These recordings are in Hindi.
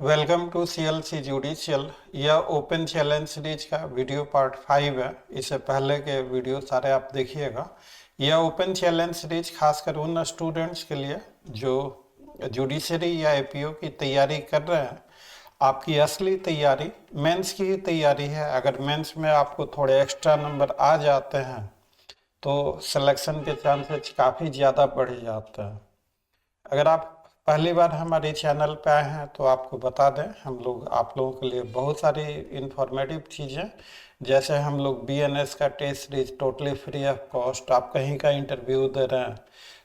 Welcome to CLC judicial. यह ओपन चैलेंज सीरीज का वीडियो पार्ट 5 है। इससे पहले के वीडियो सारे आप देखिएगा। यह ओपन चैलेंज सीरीज खासकर उन स्टूडेंट्स के लिए जो जुडिशरी या APO की तैयारी कर रहे हैं। आपकी असली तैयारी मेंस की ही तैयारी है। अगर मेंस में आपको थोड़े एक्स्ट्रा नंबर आ जाते हैं तो सिलेक्शन के चांसेस काफ़ी ज़्यादा बढ़ जाते हैं। अगर आप पहली बार हमारे चैनल पे आए हैं तो आपको बता दें, हम लोग आप लोगों के लिए बहुत सारी इंफॉर्मेटिव चीज़ें, जैसे हम लोग BNS का test series totally free of cost, आप कहीं का इंटरव्यू दे रहे हैं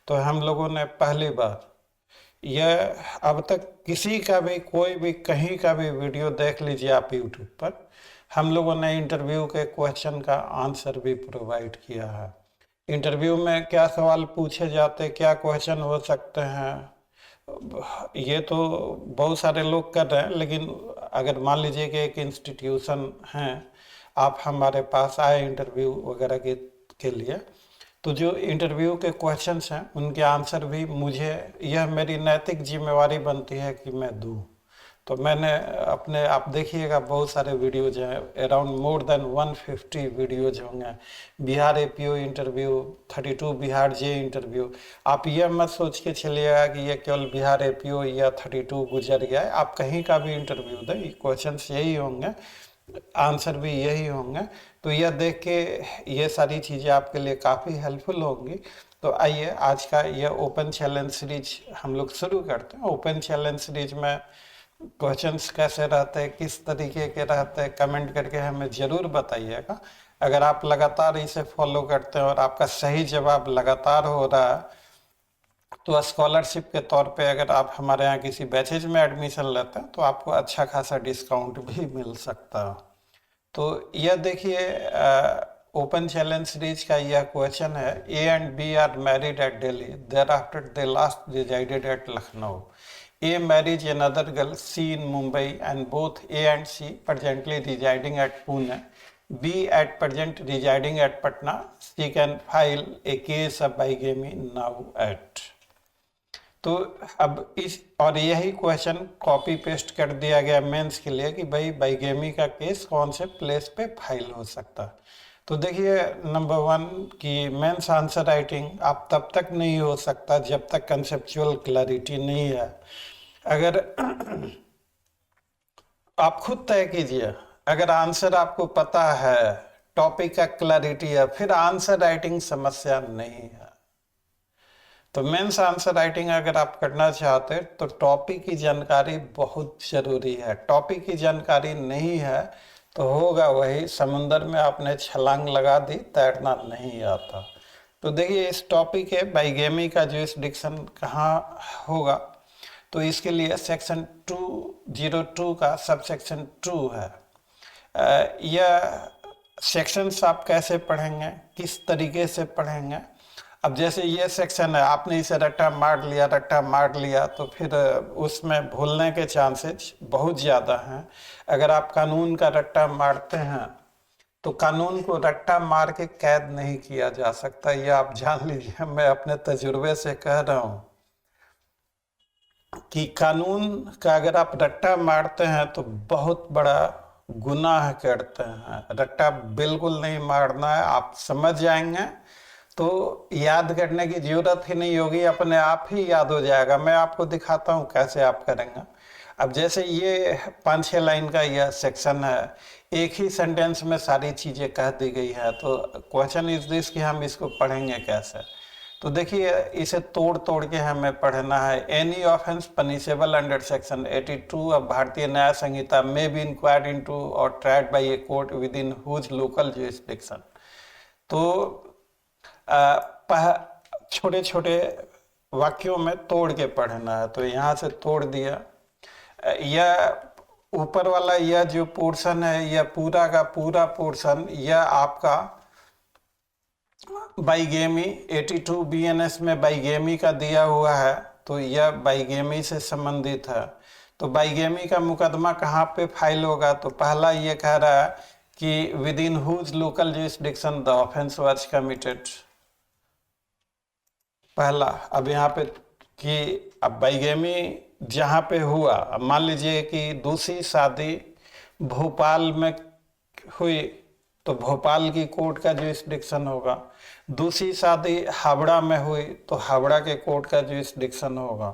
तो हम लोगों ने पहली बार यह अब तक किसी का भी कोई भी कहीं का भी वीडियो देख लीजिए आप YouTube पर, हम लोगों ने इंटरव्यू के क्वेश्चन का आंसर भी प्रोवाइड किया है। इंटरव्यू में क्या सवाल पूछे जाते, क्या क्वेश्चन हो सकते हैं, ये तो बहुत सारे लोग कर रहे हैं। लेकिन अगर मान लीजिए कि एक इंस्टीट्यूशन है, आप हमारे पास आए इंटरव्यू वगैरह के लिए, तो जो इंटरव्यू के क्वेश्चंस हैं उनके आंसर भी मुझे, यह मेरी नैतिक जिम्मेवारी बनती है कि मैं दूं। तो मैंने अपने, आप देखिएगा बहुत सारे वीडियोज हैं, अराउंड मोर देन 150 वीडियोज होंगे। बिहार APO इंटरव्यू, 32 बिहार जे इंटरव्यू। आप यह मत सोच के चलिएगा कि ये केवल बिहार APO या 32 गुजर गया है। आप कहीं का भी इंटरव्यू दें, क्वेश्चंस यही होंगे, आंसर भी यही होंगे। तो यह देख के ये सारी चीज़ें आपके लिए काफ़ी हेल्पफुल होंगी। तो आइए आज का यह ओपन चैलेंज सीरीज हम लोग शुरू करते हैं। ओपन चैलेंज सीरीज में क्वेश्चंस कैसे रहते हैं, किस तरीके के रहते हैं, कमेंट करके हमें ज़रूर बताइएगा। अगर आप लगातार इसे फॉलो करते हैं और आपका सही जवाब लगातार हो रहा है तो स्कॉलरशिप के तौर पे अगर आप हमारे यहाँ किसी बैचेज में एडमिशन लेते हैं तो आपको अच्छा खासा डिस्काउंट भी मिल सकता है। तो यह देखिए, ओपन चैलेंज सीरीज का यह क्वेश्चन है, A and B are married at Delhi, thereafter they last resided at Lucknow. A marries another girl, C in Mumbai, and both A and C presently residing at Pune. B at present residing at Patna. She can file a case of bigamy now at. तो अब इस और यही क्वेश्चन कॉपी पेस्ट कर दिया गया मेंस के लिए कि भाई बाइगेमी का केस कौन से प्लेस पे फाइल हो सकता है। तो देखिए, नंबर 1 की मेंस आंसर राइटिंग आप तब तक नहीं हो सकता जब तक कंसेप्चुअल क्लैरिटी नहीं है। अगर आप खुद तय कीजिए, अगर आंसर आपको पता है, टॉपिक का क्लैरिटी है, फिर आंसर राइटिंग समस्या नहीं है। तो मेंस आंसर राइटिंग अगर आप करना चाहते हैं तो टॉपिक की जानकारी बहुत जरूरी है। टॉपिक की जानकारी नहीं है तो होगा वही, समुंदर में आपने छलांग लगा दी, तैरना नहीं आता। तो देखिए, इस टॉपिक है बाइगेमी का जो इस डिक्शन कहाँ होगा, तो इसके लिए सेक्शन 202 का सब सेक्शन 2 है। यह सेक्शंस आप कैसे पढ़ेंगे, किस तरीके से पढ़ेंगे। अब जैसे ये सेक्शन है, आपने इसे रट्टा मार लिया तो फिर उसमें भूलने के चांसेस बहुत ज़्यादा हैं। अगर आप कानून का रट्टा मारते हैं तो कानून को रट्टा मार के कैद नहीं किया जा सकता, ये आप जान लीजिए। मैं अपने तजुर्बे से कह रहा हूँ कि कानून का अगर आप रट्टा मारते हैं तो बहुत बड़ा गुनाह करते हैं। रट्टा बिल्कुल नहीं मारना है, आप समझ जाएंगे तो याद करने की जरूरत ही नहीं होगी, अपने आप ही याद हो जाएगा। मैं आपको दिखाता हूँ कैसे आप करेंगे। अब जैसे ये 5-6 लाइन का यह सेक्शन है, एक ही सेंटेंस में सारी चीज़ें कह दी गई है। तो क्वेश्चन इज दिस कि हम इसको पढ़ेंगे कैसे। तो देखिए, इसे तोड़ तोड़ के हमें पढ़ना है। Any offence punishable under section 82 of Bharatiya Nyaya Sanhita may be inquired into और tried by a court within whose local jurisdiction. तो छोटे छोटे वाक्यों में तोड़ के पढ़ना है। तो यहाँ से तोड़ दिया। यह ऊपर वाला यह जो पोर्शन है, यह पूरा का पूरा पोर्शन, यह आपका बाइगेमी 82 BNS में बाइगेमी का दिया हुआ है। तो यह बाइगेमी से संबंधित है। तो बाइगेमी का मुकदमा कहाँ पे फाइल होगा, तो पहला ये कह रहा है कि within whose local jurisdiction the offence was committed, पहला। अब यहाँ पे कि अब बाइगेमी जहाँ पे हुआ, अब मान लीजिए कि दूसरी शादी भोपाल में हुई तो भोपाल की कोर्ट का जुरिस्डिक्शन होगा, दूसरी शादी हावड़ा में हुई तो हावड़ा के कोर्ट का जुरिस्डिक्शन होगा।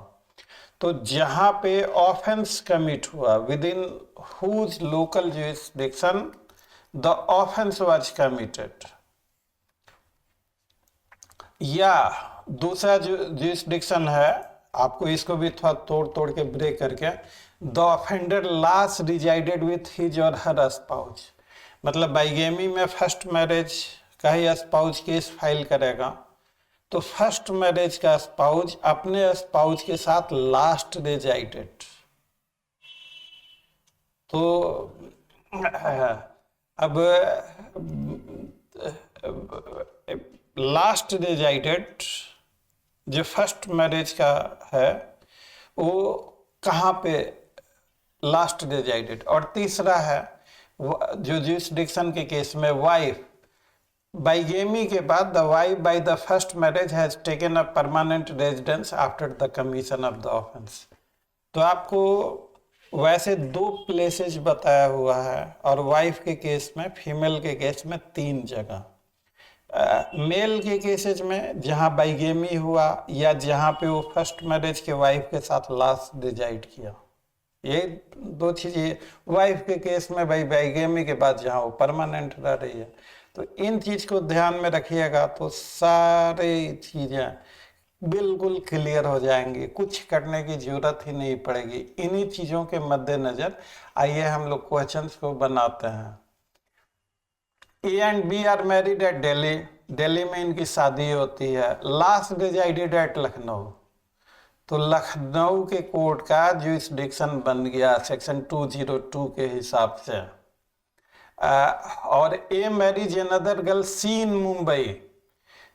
तो जहाँ पे ऑफेंस कमिट हुआ, within whose local jurisdiction the offence was committed, या दूसरा जो जुरिस्डिक्शन है, आपको इसको भी थोड़ा तोड़ तोड़ के ब्रेक करके, the offender last resided with his और हर स्पाउस, मतलब बाइगेमी में फर्स्ट मैरिज का ही स्पाउस केस फाइल करेगा तो फर्स्ट मैरिज का स्पाउस अपने स्पाउस के साथ लास्ट रिजाइडेड, तो अब लास्ट रिजाइडेड जो फर्स्ट मैरिज का है वो कहाँ पे लास्ट रिजाइडेड, और तीसरा है जो जुरिस्डिक्शन के केस में वाइफ, बाइगेमी के बाद the wife by the first marriage has taken a permanent residence after the commission of the offence. तो आपको वैसे 2 प्लेसेस बताया हुआ है और वाइफ के केस में, फीमेल के केस में 3 जगह। मेल के केसेज में जहां बाइगेमी हुआ या जहां पे वो फर्स्ट मैरिज के वाइफ के साथ लास्ट रिजाइड किया, ये 2 चीजें। वाइफ के केस में भाई बाइगेमी के बाद जहां वो परमानेंट रह रही है, तो इन चीज को ध्यान में रखिएगा तो सारी चीजें बिल्कुल क्लियर हो जाएंगी, कुछ करने की जरूरत ही नहीं पड़ेगी। इन्हीं चीजों के मद्देनजर आइए हम लोग क्वेश्चंस को बनाते हैं। A and B are married at Delhi, Delhi में इनकी शादी होती है, लास्ट रिजाइडेड एट लखनऊ, तो लखनऊ के कोर्ट का जुरिस्डिक्शन बन गया सेक्शन 202 के हिसाब से। और a marriage another girl she इन मुंबई,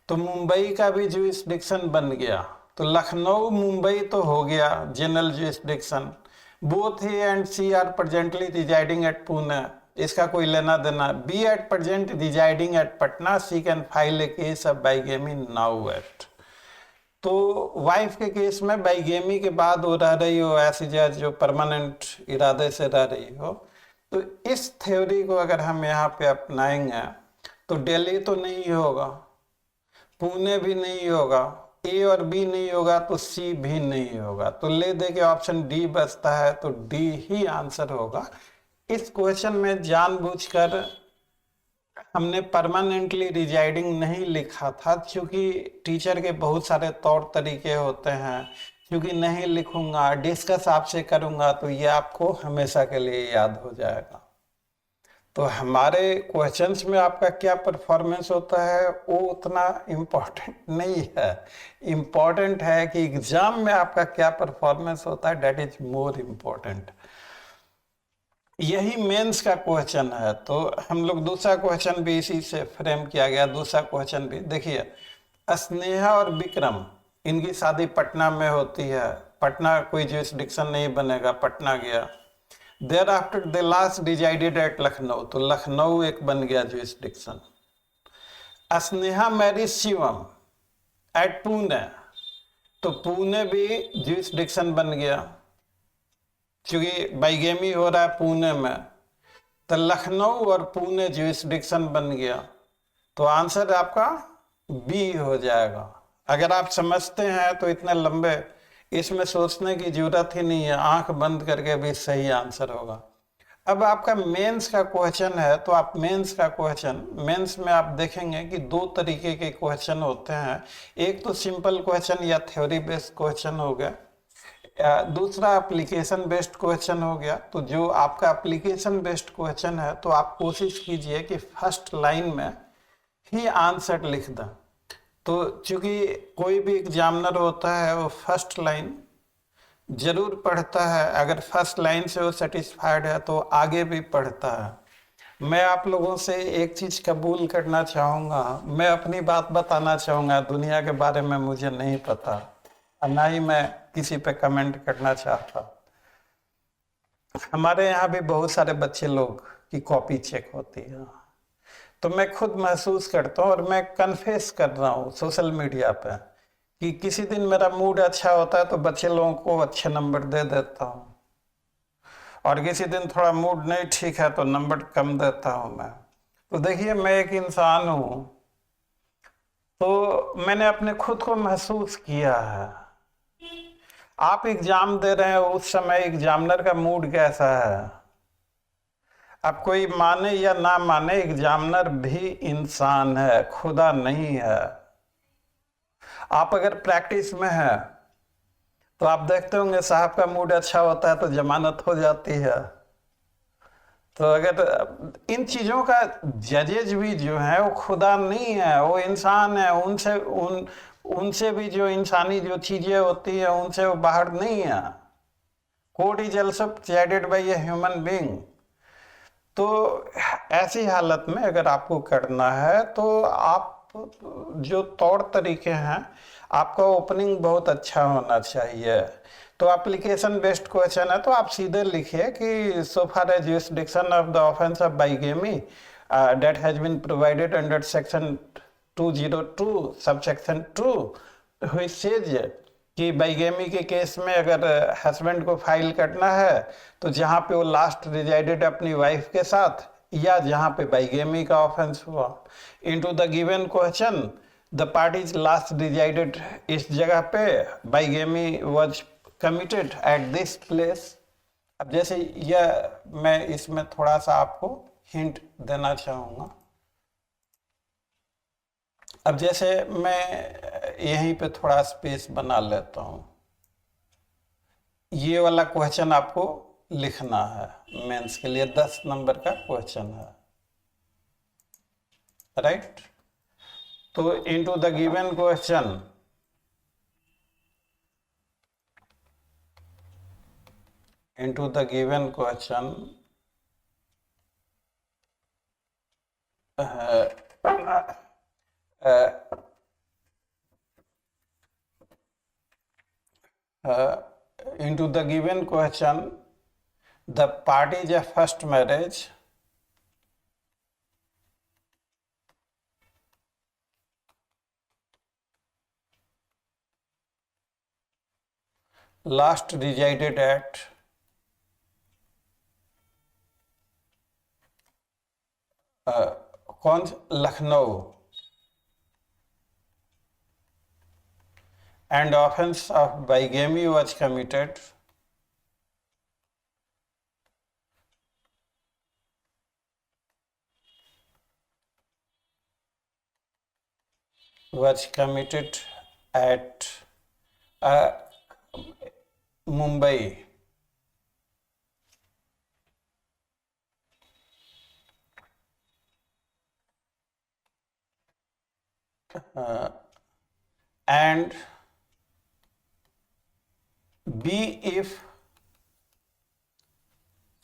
तो मुंबई का भी जुरिस्डिक्शन बन गया, तो लखनऊ मुंबई तो हो गया general jurisdiction. Both B and C are presently residing at Pune, इसका कोई लेना देना। B at present residing at Patna, C can file a case of bigamy now at. तो वाइफ के केस में बाइगेमी के बाद वो रह रही हो ऐसी जो परमानेंट इरादे से रह रही हो, तो इस थ्योरी को अगर हम यहाँ पे अपनाएंगे तो दिल्ली तो नहीं होगा, पुणे भी नहीं होगा, ए और बी नहीं होगा तो सी भी नहीं होगा, तो ले दे के ऑप्शन डी बचता है, तो डी ही आंसर होगा। इस क्वेश्चन में जानबूझकर हमने परमानेंटली रिजाइडिंग नहीं लिखा था, क्योंकि टीचर के बहुत सारे तौर तरीके होते हैं, क्योंकि नहीं लिखूंगा डिस्कस आपसे करूंगा तो ये आपको हमेशा के लिए याद हो जाएगा। तो हमारे क्वेश्चंस में आपका क्या परफॉर्मेंस होता है वो उतना इम्पोर्टेंट नहीं है, इम्पोर्टेंट है कि एग्जाम में आपका क्या परफॉर्मेंस होता है, डेट इज मोर इम्पोर्टेंट। यही मेंस का क्वेश्चन है, तो हम लोग दूसरा क्वेश्चन भी इसी से फ्रेम किया गया। दूसरा क्वेश्चन भी देखिए, स्नेहा और विक्रम इनकी शादी पटना में होती है, पटना कोई जुरिस्डिक्शन नहीं बनेगा, पटना गया। Thereafter they last resided at Lucknow, तो लखनऊ एक बन गया jurisdiction. Sneha marriage Shivam at Pune, तो पुणे भी जुरिस्डिक्शन बन गया, क्योंकि बाइगेमी हो रहा है पुणे में, तो लखनऊ और पुणे जुरिस्डिक्शन बन गया, तो आंसर आपका बी हो जाएगा। अगर आप समझते हैं तो इतने लंबे इसमें सोचने की जरूरत ही नहीं है, आंख बंद करके भी सही आंसर होगा। अब आपका मेंस का क्वेश्चन है, तो आप मेंस का क्वेश्चन, मेंस में आप देखेंगे कि 2 तरीके के क्वेश्चन होते हैं। एक तो सिंपल क्वेश्चन या थ्योरी बेस्ड क्वेश्चन हो गया, दूसरा एप्लीकेशन बेस्ड क्वेश्चन हो गया। तो जो आपका एप्लीकेशन बेस्ड क्वेश्चन है, तो आप कोशिश कीजिए कि फर्स्ट लाइन में ही आंसर लिख दें। तो चूंकि कोई भी एग्जामिनर होता है वो फर्स्ट लाइन जरूर पढ़ता है, अगर फर्स्ट लाइन से वो सेटिस्फाइड है तो आगे भी पढ़ता है। मैं आप लोगों से एक चीज कबूल करना चाहूँगा, मैं अपनी बात बताना चाहूँगा, दुनिया के बारे में मुझे नहीं पता, ना ही मैं किसी पे कमेंट करना चाहता। हमारे यहाँ भी बहुत सारे बच्चे लोग की कॉपी चेक होती है, तो मैं खुद महसूस करता हूँ और मैं कन्फेस कर रहा हूँ सोशल मीडिया पे कि किसी दिन मेरा मूड अच्छा होता है तो बच्चे लोगों को अच्छे नंबर दे देता हूँ, और किसी दिन थोड़ा मूड नहीं ठीक है तो नंबर कम देता हूँ मैं। तो देखिए, मैं एक इंसान हूँ, तो मैंने अपने खुद को महसूस किया है। आप एग्जाम दे रहे हैं, उस समय एग्जामिनर का मूड कैसा है? अब कोई माने या ना माने, एग्जामिनर भी इंसान है, खुदा नहीं है। आप अगर प्रैक्टिस में हैं तो आप देखते होंगे साहब का मूड अच्छा होता है तो जमानत हो जाती है। तो अगर इन चीजों का जजेज भी जो है वो खुदा नहीं है, वो इंसान है। उनसे भी जो इंसानी जो चीजें होती है उनसे वो बाहर नहीं है। Court is also presided by a human being. तो ऐसी हालत में अगर आपको करना है तो आप जो तौर तरीके हैं, आपका ओपनिंग बहुत अच्छा होना चाहिए। तो एप्लीकेशन बेस्ड क्वेश्चन है तो आप सीधे लिखिए कि so far as jurisdiction of the offence of bigamy that has been provided under section 202 subsection 2 which says कि बाइगेमी के केस में अगर हस्बैंड को फाइल करना है तो जहाँ पे वो लास्ट रिजाइडेड अपनी वाइफ के साथ, या जहाँ पे बाइगेमी का ऑफेंस हुआ। Into the given question the parties last resided इस जगह पे, bigamy was committed at this place. अब जैसे यह मैं इसमें थोड़ा सा आपको हिंट देना चाहूँगा। अब जैसे मैं यहीं पे थोड़ा स्पेस बना लेता हूँ, ये वाला क्वेश्चन आपको लिखना है मेंस के लिए, 10 नंबर का क्वेश्चन है, राइट। तो into the given question into the given question into the given question the parties of first marriage last resided at कौन? Lucknow, and offense of bigamy was committed at Mumbai, and B, if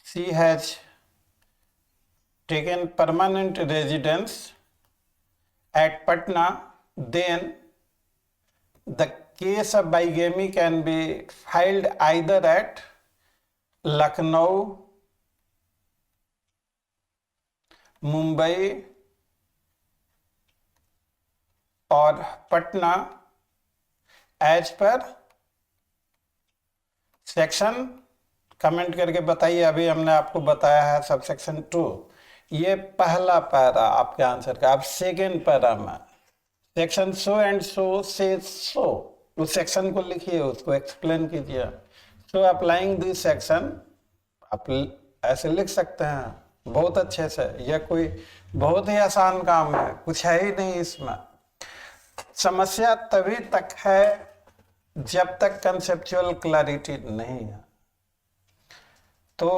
she has taken permanent residence at Patna, then the case of bigamy can be filed either at Lucknow, Mumbai और Patna as per section. Comment करके बताइए। अभी हमने आपको बताया है सब सेक्शन 2, ये पहला पैरा आपके आंसर का। अब सेकेंड पैरा में सेक्शन सो एंड सो से सो, उस सेक्शन को लिखिए, उसको एक्सप्लेन कीजिए। सो अप्लाइंग दिस सेक्शन, आप ऐसे लिख सकते हैं बहुत अच्छे से। यह कोई बहुत ही आसान काम है, कुछ है ही नहीं इसमें। समस्या तभी तक है जब तक कंसेप्चुअल क्लैरिटी नहीं है। तो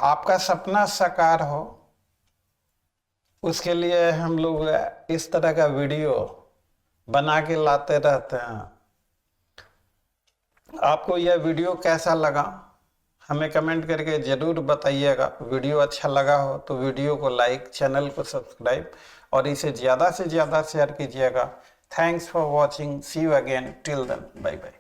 आपका सपना साकार हो, उसके लिए हम लोग इस तरह का वीडियो बना के लाते रहते हैं। आपको यह वीडियो कैसा लगा हमें कमेंट करके जरूर बताइएगा। वीडियो अच्छा लगा हो तो वीडियो को लाइक, चैनल को सब्सक्राइब और इसे ज़्यादा से ज़्यादा शेयर कीजिएगा। Thanks for watching. See you again. Till then, bye bye.